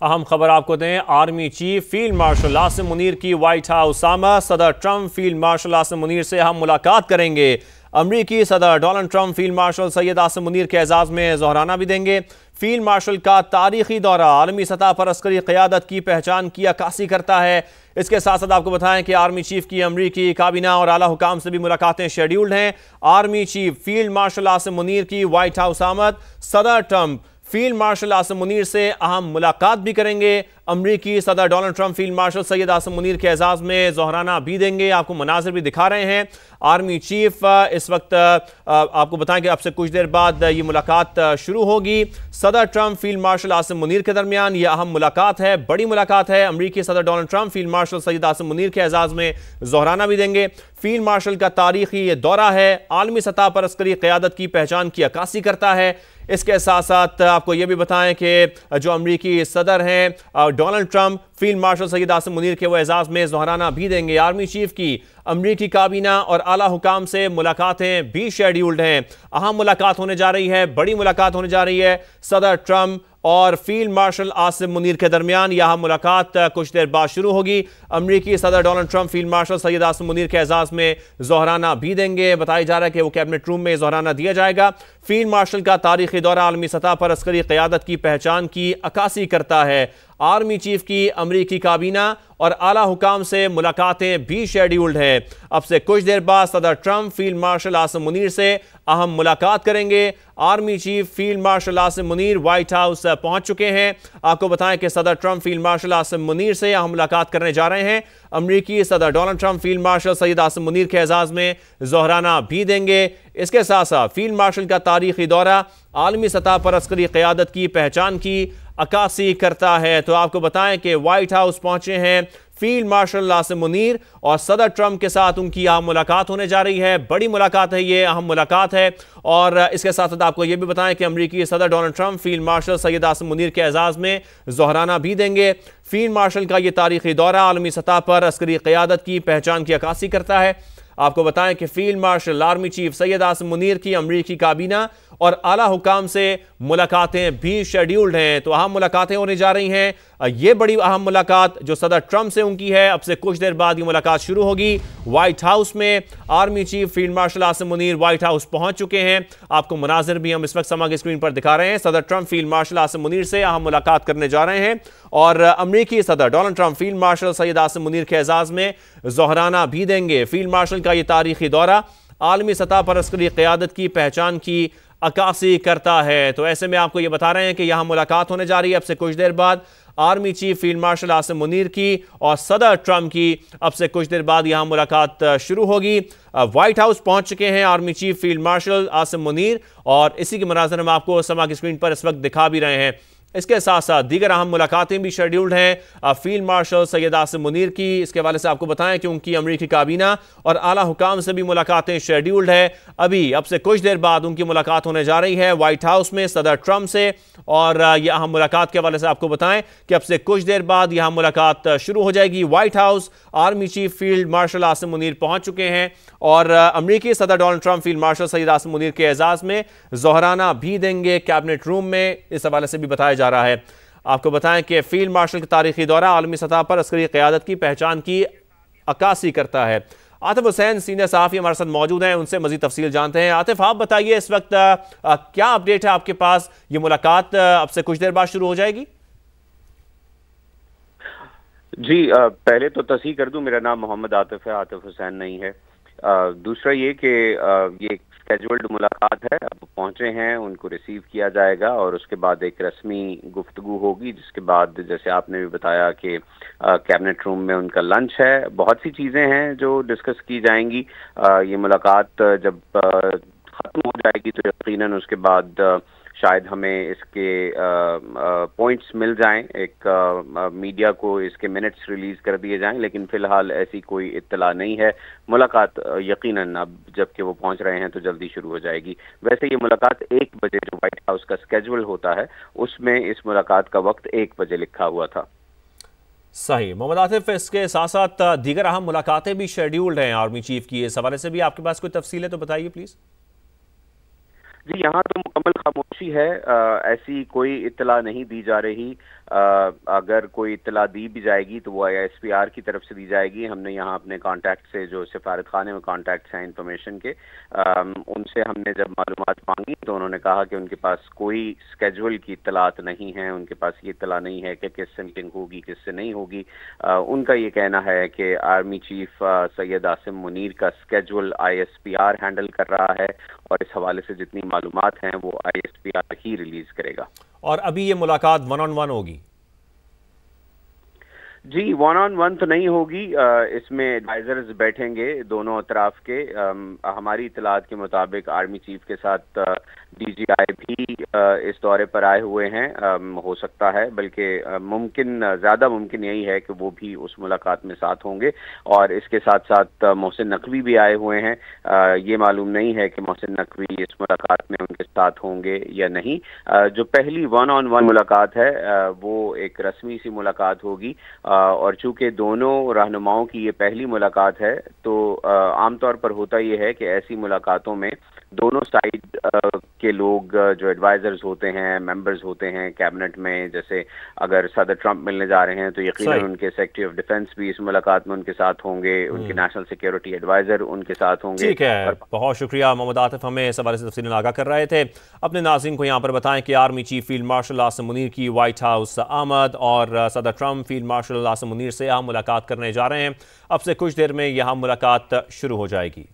अहम खबर आपको दें, army chief field marshal Asim Munir की व्हाइट हाउस आमद। सदर Trump field marshal Asim Munir से हम मुलाकात करेंगे। अमरीकी सदर Donald Trump field marshal Syed Asim Munir के एजाज में जोहराना भी देंगे। फील्ड मार्शल का तारीखी दौरा आलमी सतह पर अस्करी क़यादत की पहचान की अक्कासी करता है। इसके साथ साथ आपको बताएं कि आर्मी चीफ की अमरीकी काबीना और आला हुकाम से भी मुलाकातें शेड्यूल्ड हैं। Army chief field marshal Asim Munir की व्हाइट हाउस आमद। सदर Trump field marshal Asim Munir से अहम मुलाकात भी करेंगे। अमरीकी सदर Donald Trump field marshal Syed Asim Munir के एजाज में जोहराना भी देंगे। आपको मनाजिर भी दिखा रहे हैं। आर्मी चीफ इस वक्त आपको बताएं कि अब से कुछ देर बाद ये मुलाकात शुरू होगी। सदर Trump field marshal Asim Munir के दरमियान यह अहम मुलाकात है, बड़ी मुलाकात है। अमरीकी सदर Donald Trump field marshal Syed Asim Munir के एजाज में जोहराना भी देंगे। फील्ड मार्शल का तारीखी दौरा है, आलमी सतह पर अस्करी क़यादत की पहचान की अक्कासी करता है। इसके साथ साथ आपको यह भी बताएं कि जो अमरीकी सदर हैं Donald Trump field marshal Syed Asim Munir के वो एजाज में जोहराना भी देंगे। आर्मी चीफ की अमरीकी काबीना और आला हुकाम से मुलाकातें भी शेड्यूल्ड हैं। अहम मुलाकात होने जा रही है, बड़ी मुलाकात होने जा रही है सदर ट्रंप और फील्ड मार्शल आसिम मुनीर के दरमियान। यह मुलाकात कुछ देर बाद शुरू होगी। अमरीकी सदर Donald Trump field marshal Syed Asim Munir के एजाज में जोहराना भी देंगे। बताया जा रहा है कि वो कैबिनेट रूम में जोहराना दिया जाएगा। फील्ड मार्शल का तारीखी दौरा आलमी सतह पर अस्करी क़यादत की पहचान की अक्कासी करता है। आर्मी चीफ की अमरीकी काबीना और आला हुकाम से मुलाकातें भी शेड्यूल्ड है। अब से कुछ देर बाद सदर Trump field marshal Asim Munir से अहम मुलाकात करेंगे। Army chief field marshal Asim Munir white house पहुंच चुके हैं। आपको बताएं कि सदर Trump field marshal Asim Munir से अहम मुलाकात करने जा रहे हैं। अमरीकी सदर Donald Trump field marshal Syed Asim Munir के एजाज में जोहराना भी देंगे। इसके साथ साथ फील्ड मार्शल का तारीखी दौरा आलमी सतह पर अस्करी क़यादत की पहचान की अक्कासी करता है। तो आपको बताएं कि व्हाइट हाउस पहुंचे हैं फील्ड मार्शल आसिम मुनीर और सदर ट्रंप के साथ उनकी अहम मुलाकात होने जा रही है। बड़ी मुलाकात है, ये अहम मुलाकात है। और इसके साथ साथ आपको यह भी बताएं कि अमरीकी सदर Donald Trump field marshal Syed Asim Munir के एजाज में जोहराना भी देंगे। फील्ड मार्शल का ये तारीखी दौरा आलमी सतह पर अस्करी क़यादत की पहचान की अक्कासी करता है। आपको बताएं कि field marshal army chief Syed Asim Munir की अमरीकी काबीना और आला हुकाम से मुलाकातें भी शेड्यूल्ड हैं। तो अहम मुलाकातें होने जा रही हैं। ये बड़ी अहम मुलाकात जो सदर ट्रंप से उनकी है, अब से कुछ देर बाद ये मुलाकात शुरू होगी व्हाइट हाउस में। Army chief field marshal Asim Munir white house पहुंच चुके हैं। आपको मनाजिर भी हम इस वक्त समा की स्क्रीन पर दिखा रहे हैं। सदर Trump field marshal Asim Munir से अहम मुलाकात करने जा रहे हैं और अमरीकी सदर Donald Trump field marshal Syed Asim Munir के एजाज में जोहराना भी देंगे। फील्ड मार्शल का ये तारीखी दौरा आलमी सतह पर अस्करी क़यादत की पहचान की अक्कासी करता है। तो ऐसे में आपको ये बता रहे हैं कि यहाँ मुलाकात होने जा रही है अब से कुछ देर बाद army chief field marshal Asim Munir की और सदर ट्रंप की। अब से कुछ देर बाद यहाँ मुलाकात शुरू होगी। व्हाइट हाउस पहुंच चुके हैं army chief field marshal Asim Munir और इसी के मनाज़र हम आपको समा की स्क्रीन पर इस वक्त दिखा भी रहे हैं। इसके साथ साथ दीगर अहम मुलाकातें भी शेड्यूल्ड हैं फील्ड मार्शल सैयद आसिम मुनीर की। इसके हवाले से आपको बताएं कि उनकी अमरीकी काबीना और आला हुकाम से भी मुलाकातें शेड्यूल्ड है। अभी अब से कुछ देर बाद उनकी मुलाकात होने जा रही है व्हाइट हाउस में सदर ट्रंप से। और यह अहम मुलाकात के हवाले से आपको बताएं कि अब से कुछ देर बाद यह मुलाकात शुरू हो जाएगी white house. Army chief field marshal Asim Munir पहुंच चुके हैं और अमरीकी सदर Donald Trump field marshal Syed Asim Munir के एजाज में जोहराना भी देंगे कैबिनेट रूम में। इस हवाले से भी बताया जा रहा है। आपको बताएं कि फील्ड मार्शल का तारीखी दौरा आलमी सतह पर अस्करी क़यादत की पहचान की अक्कासी करता है। आतिफ हुसैन सीनियर सहाफ़ी हमारे साथ मौजूद हैं, उनसे मज़ीद तफसील जानते हैं। आतिफ, आप बताइए इस वक्त क्या अपडेट है आपके पास? ये मुलाकात अब से कुछ देर बाद शुरू हो जाएगी? जी, पहले तो तस्हीह कर दूं, मेरा नाम मोहम्मद आतिफ है, आतिफ हुसैन नहीं है। दूसरा ये कि ये स्केड्यूल्ड मुलाकात है, अब पहुंचे हैं, उनको रिसीव किया जाएगा और उसके बाद एक रस्मी गुफ्तगू होगी, जिसके बाद जैसे आपने भी बताया कि कैबिनेट रूम में उनका लंच है। बहुत सी चीज़ें हैं जो डिस्कस की जाएंगी। ये मुलाकात जब ख़त्म हो जाएगी तो यकीनन उसके बाद शायद हमें इसके पॉइंट्स मिल जाएं, एक मीडिया को इसके मिनट्स रिलीज कर दिए जाएं, लेकिन फिलहाल ऐसी कोई इत्तला नहीं है। मुलाकात यकीनन अब जबकि वो पहुंच रहे हैं तो जल्दी शुरू हो जाएगी। वैसे ये मुलाकात 1 बजे जो व्हाइट हाउस का स्केड्यूल होता है उसमें इस मुलाकात का वक्त 1 बजे लिखा हुआ था। सही मोहम्मद आतिफ, इसके साथ साथ दीगर अहम मुलाकातें भी शेड्यूल्ड हैं आर्मी चीफ की, इस हवाले से भी आपके पास कोई तफसील है तो बताइए प्लीज। जी, यहाँ तो मुकम्मल खामोशी है। ऐसी कोई इत्तला नहीं दी जा रही। अगर कोई इत्तला दी भी जाएगी तो वो ISPR की तरफ से दी जाएगी। हमने यहाँ अपने कांटेक्ट से, जो सिफारत खाने में कांटेक्ट हैं इंफॉर्मेशन के, उनसे हमने जब मालूमात मांगी तो उन्होंने कहा कि उनके पास कोई स्केड्यूल की इत्तलात नहीं है, उनके पास ये इत्तला नहीं है कि किससे मीटिंग होगी, किससे नहीं होगी। उनका ये कहना है कि आर्मी चीफ सैयद आसिम मुनीर का स्केड्यूल ISPR हैंडल कर रहा है और इस हवाले से जितनी मालूमात हैं वो ISPR ही रिलीज करेगा। और अभी ये मुलाकात 1-on-1 होगी? जी, 1-on-1 तो नहीं होगी। इसमें एडवाइजर्स बैठेंगे दोनों तरफ के। हमारी इतलात के मुताबिक आर्मी चीफ के साथ DGI भी इस दौरे पर आए हुए हैं। हो सकता है, बल्कि ज़्यादा मुमकिन यही है कि वो भी उस मुलाकात में साथ होंगे। और इसके साथ साथ मोहसिन नकवी भी आए हुए हैं। ये मालूम नहीं है कि मोहसिन नकवी इस मुलाकात में उनके साथ होंगे या नहीं। जो पहली 1-on-1 मुलाकात है वो एक रस्मी सी मुलाकात होगी। और चूंकि दोनों रहनुमाओं की ये पहली मुलाकात है तो आमतौर पर होता ये है कि ऐसी मुलाकातों में दोनों साइड के लोग, जो एडवाइजर्स होते हैं, मेंबर्स होते हैं कैबिनेट में, जैसे अगर सदर ट्रंप मिलने जा रहे हैं तो यकीनन उनके सेक्रेटरी ऑफ डिफेंस भी इस मुलाकात में उनके साथ होंगे, उनके नेशनल सिक्योरिटी एडवाइजर उनके साथ होंगे। ठीक है, बहुत शुक्रिया मोहम्मद आतिफ, हमें इस हवाले से तफसील आगाह कर रहे थे। अपने नाज़रीन को यहाँ पर बताएं कि army chief field marshal Asim Munir की व्हाइट हाउस आमद और सदर Trump field marshal Asim Munir से हम मुलाकात करने जा रहे हैं। अब से कुछ देर में यहाँ मुलाकात शुरू हो जाएगी।